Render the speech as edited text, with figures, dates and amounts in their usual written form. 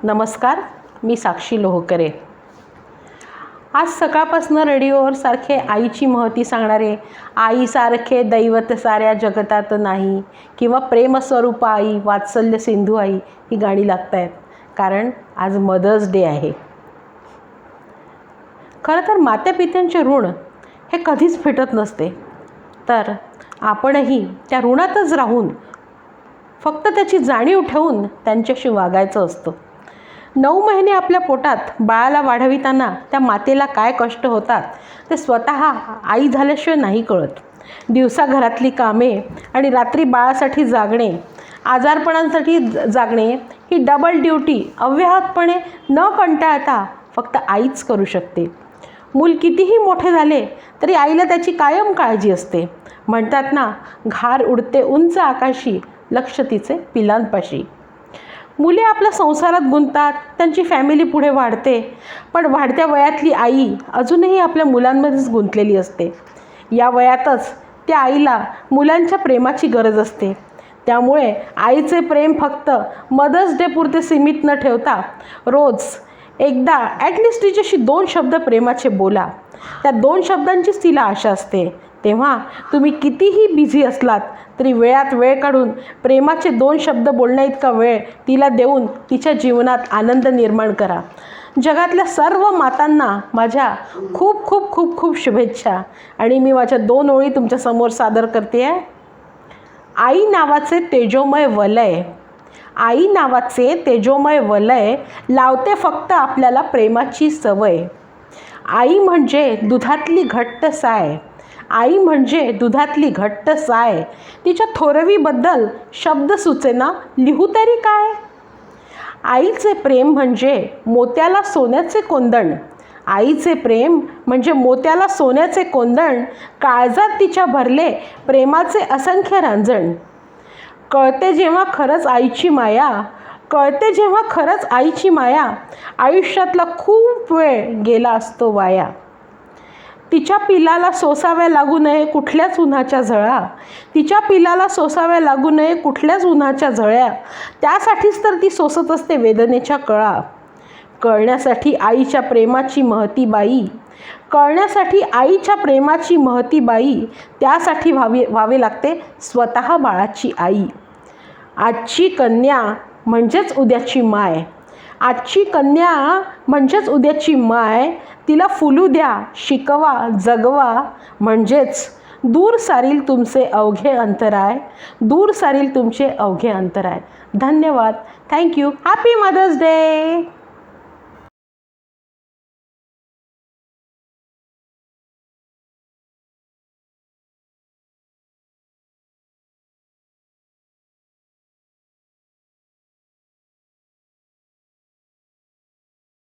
नमस्कार, मी साक्षी लोहकरे। आज सकाळपासून रेडिओवर सारखे आईची महती सांगणारे आईसारखे दैवत साऱ्या जगतात नाही किंवा प्रेमस्वरूप आई, वात्सल्य सिंधू आई ही गाणी लागत आहेत, कारण आज मदर्स डे आहे। खरं तर मातापित्यांचे ऋण हे कधीच फिटत नसते, तर आपणही त्या ऋणातच राहून फक्त त्याची जाणीव ठेवून त्यांच्याशी वागायचं असतं। 9 महिने आपल्या पोटात बाळाला वाढविताना त्या मातेला काय कष्ट होतात ते स्वतः आई झाल्याशिवाय नाही कळत। दिवसा घरातली कामे आणि रात्री बाळासाठी जागणे, आजारपणांसाठी जागणे ही डबल ड्युटी अव्याहतपणे न कंटाळता फक्त आईच करू शकते। मूल कितीही मोठे झाले तरी आईला त्याची कायम काळजी असते। म्हणतात ना, घार उडते उंच आकाशी, लक्ष तिचे पिलांपाशी। मुले आपल्या संसारात गुंततात, त्यांची फॅमिली पुढे वाढते, पण वाढत्या वयातली आई अजूनही आपल्या मुलांमध्येच गुंतलेली असते। या वयातच त्या आईला मुलांच्या प्रेमाची गरज असते। त्यामुळे आईचे प्रेम फक्त मदर्स डे पुरते सीमित न ठेवता रोज एकदा ॲटलिस्ट तिच्याशी 2 शब्द प्रेमाचे बोला। त्या 2 शब्दांचीच तिला आशा असते। तेव्हा तुम्ही कितीही बिझी असलात तरी वेळात वेळ काढून प्रेमाचे 2 शब्द बोलण्याइतका वेळ तिला देऊन तिच्या जीवनात आनंद निर्माण करा। जगातल्या सर्व मातांना माझ्या खूप खूप खूप खूप शुभेच्छा आणि मी माझ्या 2 ओळी तुमच्यासमोर सादर करते आहे। आई नावाचे तेजोमय वलय, आई नावाचे तेजोमय वलय लावते फक्त आपल्याला प्रेमाची सवय। आई म्हणजे दुधातली घट्ट साय, आई म्हणजे दुधातली घट्ट साय, तिच्या थोरवीबद्दल शब्द सुचेना, लिहू तरी काय। आईचे प्रेम म्हणजे मोत्याला सोन्याचे कोंदण, आईचे प्रेम म्हणजे मोत्याला सोन्याचे कोंदण, काळजात तिच्या भरले प्रेमाचे असंख्य रांजण। कळते जेव्हा खरंच आईची माया, कळते जेव्हा खरंच आईची माया, आयुष्यातला खूप वेळ गेला असतो वाया। तिच्या पिलाला सोसाव्या लागू नये कुठल्याच उन्हाच्या झळा, तिच्या पिलाला सोसाव्या लागू नये कुठल्याच उन्हाच्या झळ्या, त्यासाठीच तर ती सोसत असते वेदनेच्या कळा। कळण्यासाठी आईच्या प्रेमाची महती बाई, कळण्यासाठी आईच्या प्रेमाची महती बाई, त्यासाठी व्हावे लागते स्वतः बाळाची आई। आजची कन्या म्हणजेच उद्याची माय, आजची कन्या म्हणजेच उद्याची माय, तिला फुलू द्या, शिकवा, जगवा, म्हणजेच दूर सारील तुमचे अवघे अंतराय, दूर सारील तुमचे अवघे अंतराय। धन्यवाद, थँक्यू, हॅपी मदर्स डे।